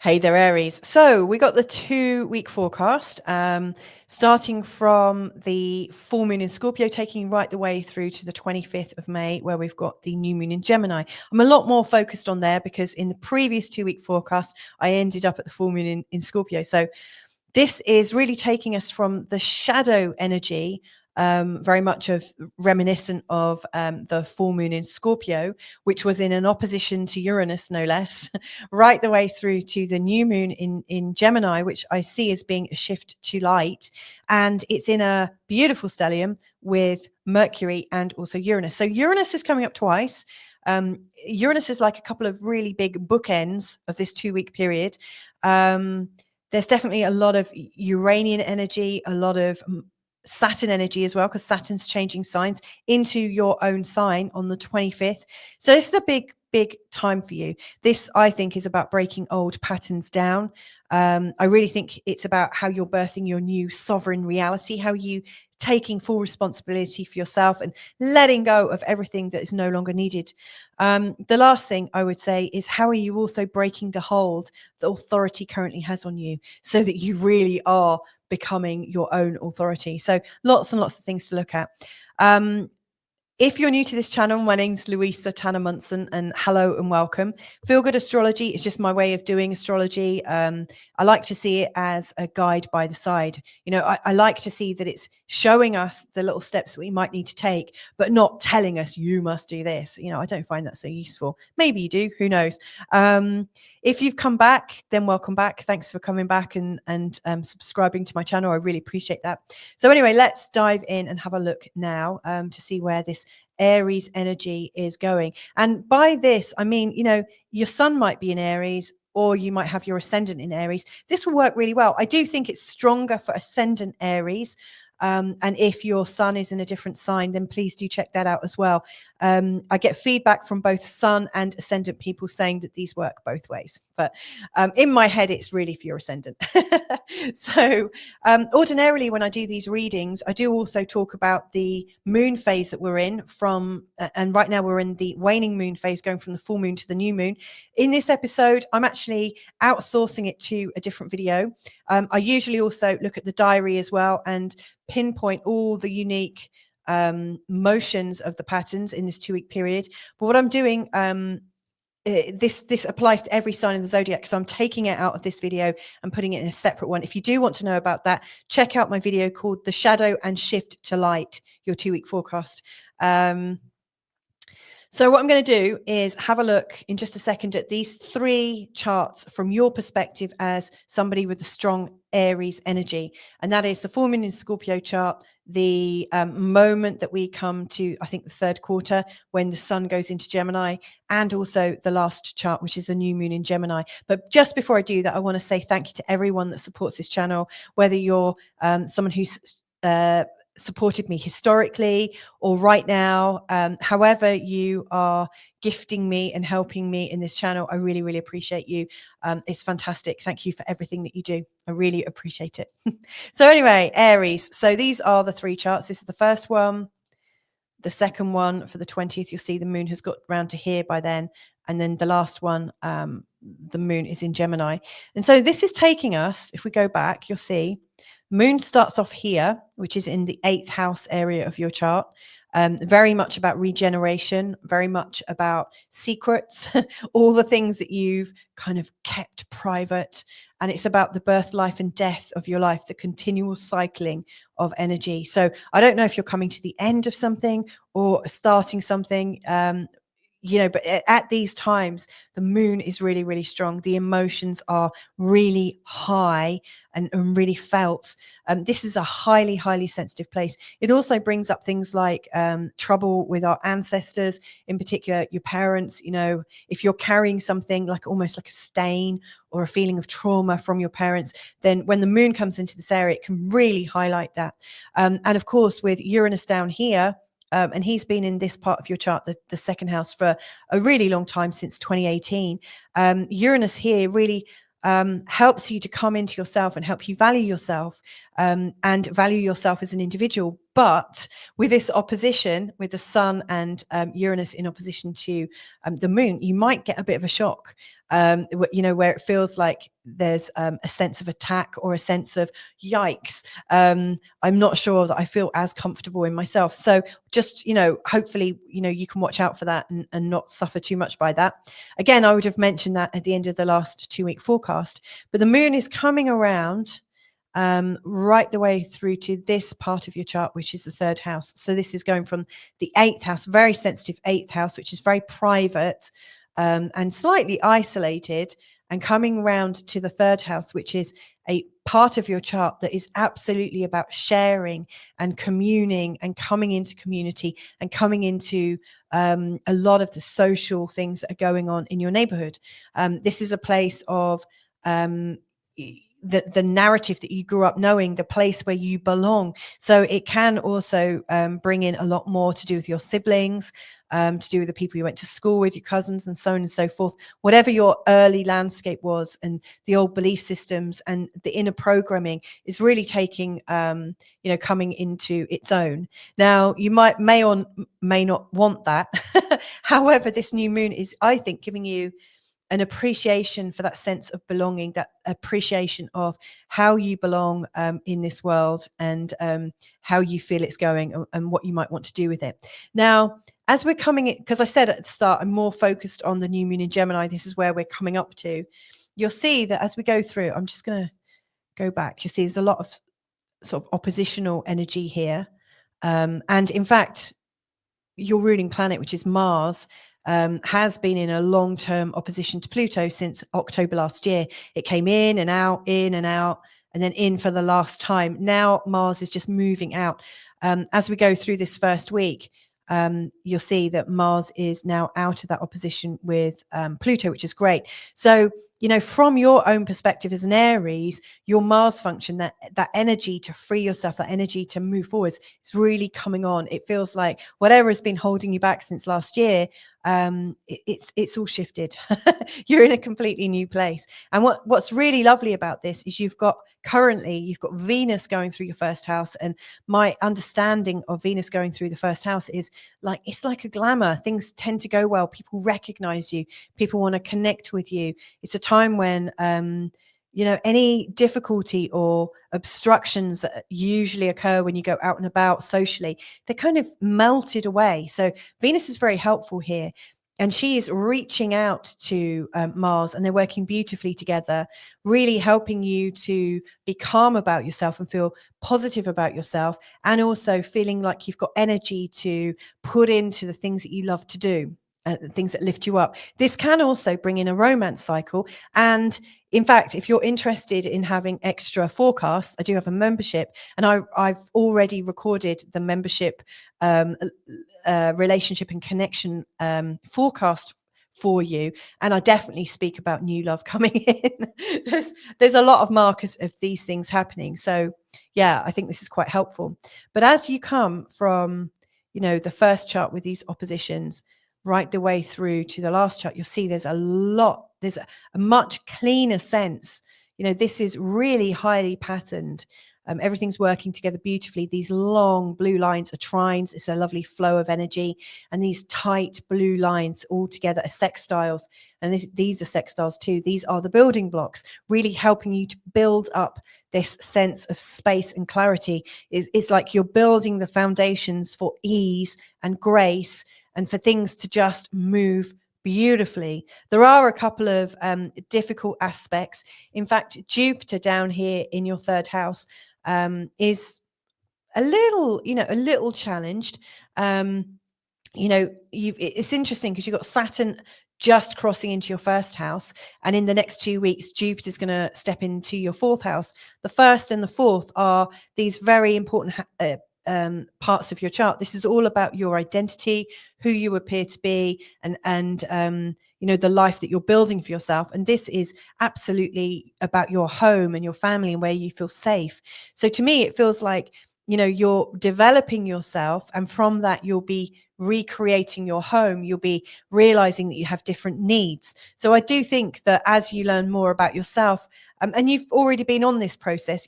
Hey there, Aries. So we got the 2-week forecast, starting from the full moon in Scorpio, taking right the way through to the 25th of May, where we've got the new moon in Gemini. I'm a lot more focused on there because in the previous 2-week forecast, I ended up at the full moon in Scorpio. So this is really taking us from the shadow energy, very much of reminiscent of the full moon in Scorpio, which was in an opposition to Uranus, no less, right the way through to the new moon in Gemini, which I see as being a shift to light. And it's in a beautiful stellium with Mercury and also Uranus. So Uranus is coming up twice. Uranus is like a couple of really big bookends of this 2-week period. There's definitely a lot of Uranian energy, a lot of Saturn energy as well, because Saturn's changing signs into your own sign on the 25th. So this is a big time for you. This, I think, is about breaking old patterns down. I really think it's about how you're birthing your new sovereign reality, how you taking full responsibility for yourself and letting go of everything that is no longer needed. The last thing I would say is, how are you also breaking the hold that authority currently has on you, so that you really are becoming your own authority? So lots and lots of things to look at. If you're new to this channel, my name's Louisa Munson, and hello and welcome. Feel Good Astrology is just my way of doing astrology. I like to see it as a guide by the side. You know, I like to see that it's showing us the little steps we might need to take, but not telling us you must do this. You know, I don't find that so useful. Maybe you do, who knows? If you've come back, then welcome back. Thanks for coming back and subscribing to my channel. I really appreciate that. So anyway, let's dive in and have a look now to see where this Aries energy is going. And by this, I mean, you know, your sun might be in Aries, or you might have your ascendant in Aries. This will work really well. I do think it's stronger for ascendant Aries. And if your sun is in a different sign, then please do check that out as well. I get feedback from both sun and ascendant people saying that these work both ways. But in my head, it's really for your ascendant. So ordinarily, when I do these readings, I do also talk about the moon phase that we're in from, and right now we're in the waning moon phase, going from the full moon to the new moon. In this episode, I'm actually outsourcing it to a different video. I usually also look at the diary as well and pinpoint all the unique motions of the patterns in this 2-week period. But what I'm doing, this applies to every sign in the zodiac, so I'm taking it out of this video and putting it in a separate one. If you do want to know about that, check out my video called The Shadow and Shift to Light, your 2-week forecast. So what I'm going to do is have a look in just a second at these 3 charts from your perspective as somebody with a strong Aries energy. And that is the full moon in Scorpio chart, the moment that we come to, I think, the 3rd quarter when the sun goes into Gemini, and also the last chart, which is the new moon in Gemini. But just before I do that, I want to say thank you to everyone that supports this channel, whether you're someone who's supported me historically or right now, however you are gifting me and helping me in this channel. I really, really appreciate you. It's fantastic. Thank you for everything that you do. I really appreciate it. So anyway, Aries. So these are the 3 charts. This is the first one. The second one for the 20th, you'll see the moon has got round to here by then. And then the last one, the moon is in Gemini. And so this is taking us, if we go back, you'll see moon starts off here, which is in the 8th house area of your chart. Very much about regeneration, very much about secrets, all the things that you've kind of kept private. And it's about the birth, life, and death of your life, the continual cycling of energy. So I don't know if you're coming to the end of something or starting something, you know, but at these times, the moon is really, really strong. The emotions are really high and really felt. This is a highly, highly sensitive place. It also brings up things like trouble with our ancestors, in particular, your parents. You know, if you're carrying something like almost like a stain or a feeling of trauma from your parents, then when the moon comes into this area, it can really highlight that. And of course, with Uranus down here, and he's been in this part of your chart, the 2nd house, for a really long time, since 2018. Uranus here really helps you to come into yourself and help you value yourself, and value yourself as an individual, But with this opposition, with the sun and Uranus in opposition to the moon, you might get a bit of a shock, where it feels like there's a sense of attack or a sense of yikes. I'm not sure that I feel as comfortable in myself. So just, hopefully, you can watch out for that and not suffer too much by that. Again, I would have mentioned that at the end of the last 2-week forecast, but the moon is coming around right the way through to this part of your chart, which is the 3rd house. So this is going from the 8th house, very sensitive 8th house, which is very private and slightly isolated, and coming round to the 3rd house, which is a part of your chart that is absolutely about sharing and communing and coming into community and coming into a lot of the social things that are going on in your neighborhood. This is a place of the narrative that you grew up knowing, the place where you belong. So it can also bring in a lot more to do with your siblings, to do with the people you went to school with, your cousins, and so on and so forth. Whatever your early landscape was, and the old belief systems and the inner programming is really taking, coming into its own. Now, you may or may not want that. However, this new moon is, I think, giving you an appreciation for that sense of belonging, that appreciation of how you belong in this world, and how you feel it's going, and what you might want to do with it. Now, as we're coming in, because I said at the start, I'm more focused on the new moon in Gemini. This is where we're coming up to. You'll see that as we go through, I'm just going to go back. You'll see there's a lot of sort of oppositional energy here. And in fact, your ruling planet, which is Mars, has been in a long-term opposition to Pluto since October last year. It came in and out, and then in for the last time. Now Mars is just moving out. As we go through this first week, you'll see that Mars is now out of that opposition with Pluto, which is great. So, from your own perspective as an Aries, your Mars function, that energy to free yourself, that energy to move forwards, is really coming on. It feels like whatever has been holding you back since last year, it's all shifted. You're in a completely new place. And what's really lovely about this is you've got Venus going through your 1st house. And my understanding of Venus going through the 1st house is it's like a glamour. Things tend to go well. People recognize you. People want to connect with you. It's a time when any difficulty or obstructions that usually occur when you go out and about socially, they're kind of melted away. So Venus is very helpful here. And she is reaching out to Mars, and they're working beautifully together, really helping you to be calm about yourself and feel positive about yourself, and also feeling like you've got energy to put into the things that you love to do. Things that lift you up. This can also bring in a romance cycle. And in fact, if you're interested in having extra forecasts, I do have a membership, and I've already recorded the membership relationship and connection forecast for you. And I definitely speak about new love coming in. there's a lot of markers of these things happening. So yeah, I think this is quite helpful. But as you come from, the first chart with these oppositions, right the way through to the last chart, you'll see there's a much cleaner sense. This is really highly patterned. Everything's working together beautifully. These long blue lines are trines. It's a lovely flow of energy. And these tight blue lines all together are sextiles. And these are sextiles too. These are the building blocks, really helping you to build up this sense of space and clarity. It's like you're building the foundations for ease and grace, and for things to just move beautifully. There are a couple of difficult aspects. In fact, Jupiter down here in your 3rd house is a little challenged. It's interesting because you've got Saturn just crossing into your 1st house, and in the next 2 weeks, Jupiter's going to step into your 4th house. The 1st and the 4th are these very important parts of your chart. This is all about your identity, who you appear to be, and the life that you're building for yourself. And this is absolutely about your home and your family and where you feel safe. So to me, it feels like you're developing yourself, and from that you'll be recreating your home, you'll be realizing that you have different needs. So I do think that as you learn more about yourself, and you've already been on this process,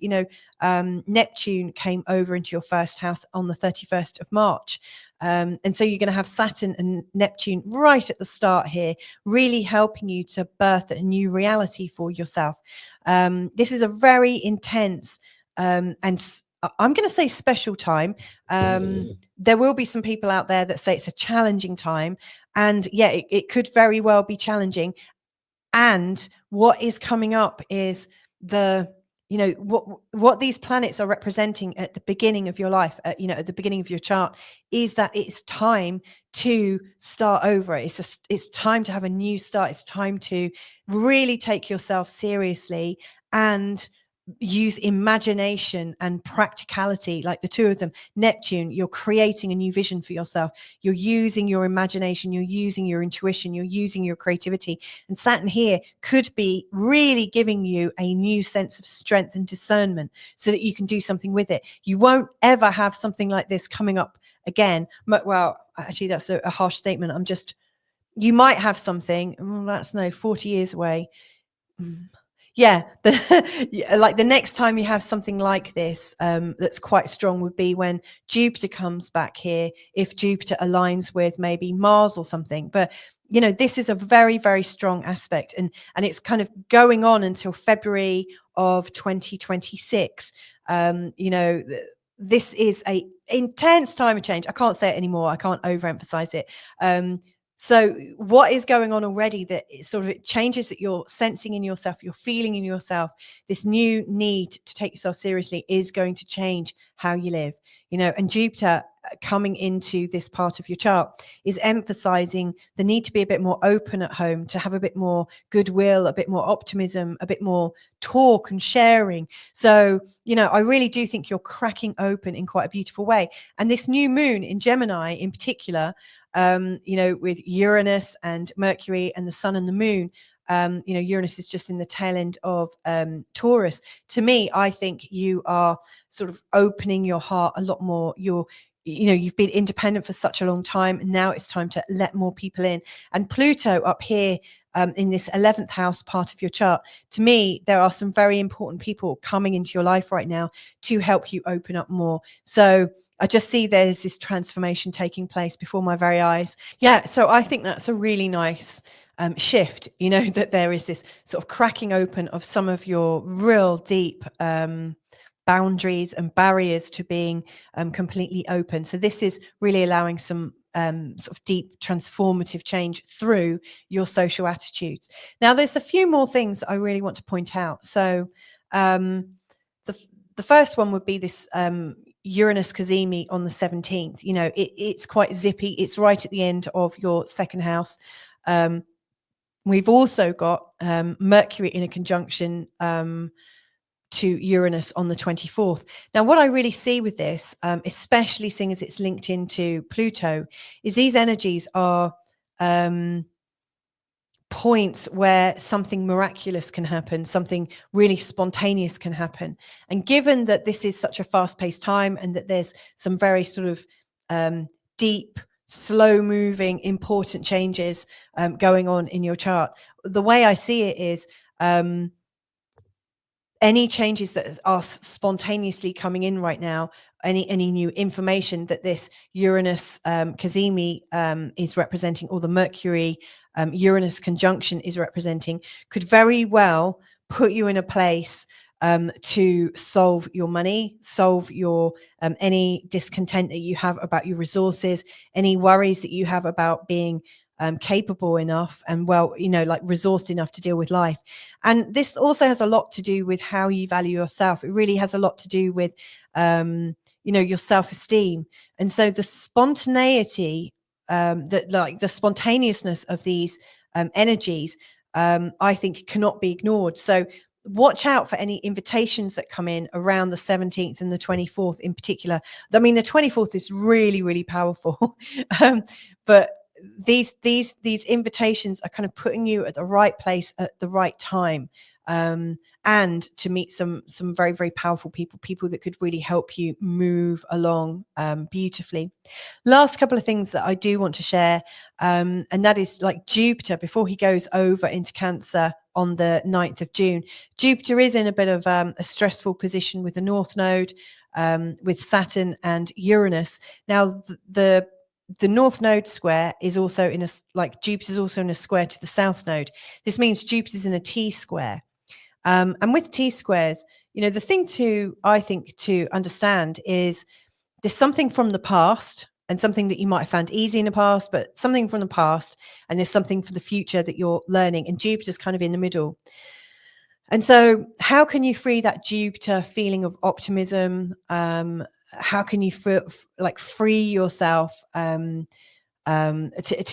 Neptune came over into your first house on the 31st of March. And so you're going to have Saturn and Neptune right at the start here, really helping you to birth a new reality for yourself. This is a very intense and I'm going to say special time. There will be some people out there that say it's a challenging time. And yeah, it could very well be challenging. And what is coming up is what these planets are representing at the beginning of your life, at the beginning of your chart, is that it's time to start over. It's time to have a new start. It's time to really take yourself seriously and use imagination and practicality, like the two of them. Neptune, you're creating a new vision for yourself. You're using your imagination, you're using your intuition, you're using your creativity. And Saturn here could be really giving you a new sense of strength and discernment so that you can do something with it. You won't ever have something like this coming up again. Well, actually, that's a harsh statement. You might have something, that's 40 years away. Yeah, like the next time you have something like this that's quite strong would be when Jupiter comes back here, if Jupiter aligns with maybe Mars or something. But this is a very, very strong aspect, and it's kind of going on until February of 2026. This is a intense time of change. I can't say it anymore. I can't overemphasize it. So what is going on already that it changes that you're sensing in yourself, you're feeling in yourself, this new need to take yourself seriously is going to change how you live, and Jupiter coming into this part of your chart is emphasizing the need to be a bit more open at home, to have a bit more goodwill, a bit more optimism, a bit more talk and sharing. So, I really do think you're cracking open in quite a beautiful way. And this new moon in Gemini in particular, with Uranus and Mercury and the sun and the moon, Uranus is just in the tail end of Taurus. To me, I think you are sort of opening your heart a lot more. You've been independent for such a long time. Now it's time to let more people in. And Pluto up here in this 11th house part of your chart, to me, there are some very important people coming into your life right now to help you open up more. So I just see there's this transformation taking place before my very eyes. Yeah, so I think that's a really nice shift, that there is this sort of cracking open of some of your real deep boundaries and barriers to being completely open. So this is really allowing some sort of deep transformative change through your social attitudes. Now, there's a few more things I really want to point out. So the first one would be this Uranus Cazimi on the 17th. It's quite zippy. It's right at the end of your second house. We've also got Mercury in a conjunction to Uranus on the 24th. Now, what I really see with this, especially seeing as it's linked into Pluto, is these energies are points where something miraculous can happen, something really spontaneous can happen. And given that this is such a fast-paced time and that there's some very sort of deep, slow-moving, important changes going on in your chart, the way I see it is any changes that are spontaneously coming in right now, any new information that this Uranus Cazimi is representing, or the Mercury Uranus conjunction is representing, could very well put you in a place to solve your money, solve your any discontent that you have about your resources, any worries that you have about being capable enough and resourced enough to deal with life. And this also has a lot to do with how you value yourself. It really has a lot to do with your self-esteem. And so the spontaneity, the spontaneousness of these energies, I think cannot be ignored. So watch out for any invitations that come in around the 17th and the 24th in particular. I mean, the 24th is really, really powerful. But these invitations are kind of putting you at the right place at the right time. and to meet some very, very powerful people that could really help you move along beautifully. Last couple of things that I do want to share, and that is like Jupiter, before he goes over into Cancer on the 9th of June. Jupiter is in a bit of a stressful position with the North Node, with Saturn and Uranus. Now, the North Node square is also in Jupiter's also in a square to the South Node. This means Jupiter's in a T square. And with T squares, the thing I think to understand is there's something from the past and something that you might have found easy in the past, but something from the past, and there's something for the future that you're learning. And Jupiter's kind of in the middle. And so how can you free that Jupiter feeling of optimism? How can you free yourself to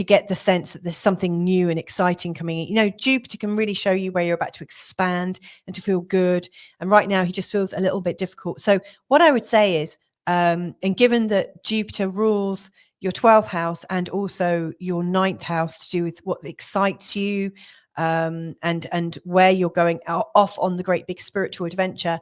get the sense that there's something new and exciting coming in? Jupiter can really show you where you're about to expand and to feel good. And right now he just feels a little bit difficult. So what I would say is, and given that Jupiter rules your 12th house and also your 9th house to do with what excites you, and where you're going off on the great big spiritual adventure,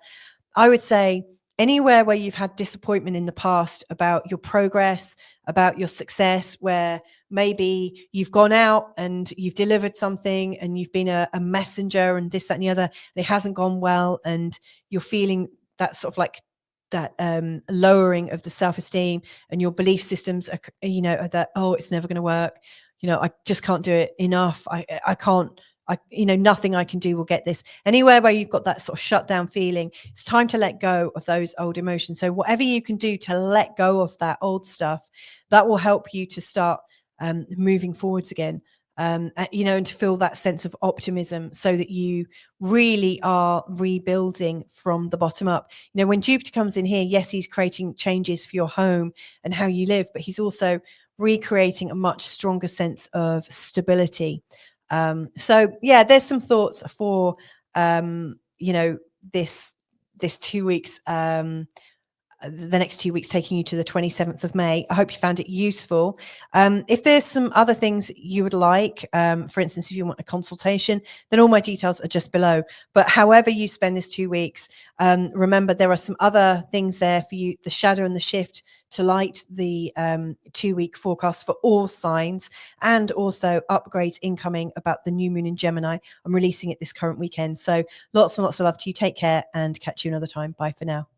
I would say anywhere where you've had disappointment in the past about your progress, about your success, where maybe you've gone out and you've delivered something and you've been a messenger and this, that, and the other, and it hasn't gone well, and you're feeling that sort of like that lowering of the self-esteem, and your belief systems are, that, oh, it's never going to work. I just can't do it enough. I can't, nothing I can do will get this. Anywhere where you've got that sort of shut down feeling, it's time to let go of those old emotions. So whatever you can do to let go of that old stuff, that will help you to start moving forwards again. And to feel that sense of optimism, so that you really are rebuilding from the bottom up. When Jupiter comes in here, yes, he's creating changes for your home and how you live, but he's also recreating a much stronger sense of stability. So yeah, there's some thoughts for this 2 weeks, the next 2 weeks, taking you to the 27th of May. I hope you found it useful. If there's some other things you would like, for instance, if you want a consultation, then all my details are just below. But however you spend this 2 weeks, remember there are some other things there for you, the shadow and the shift to light, the 2 week forecast for all signs, and also upgrades incoming about the new moon in Gemini. I'm releasing it this current weekend. So lots and lots of love to you. Take care and catch you another time. Bye for now.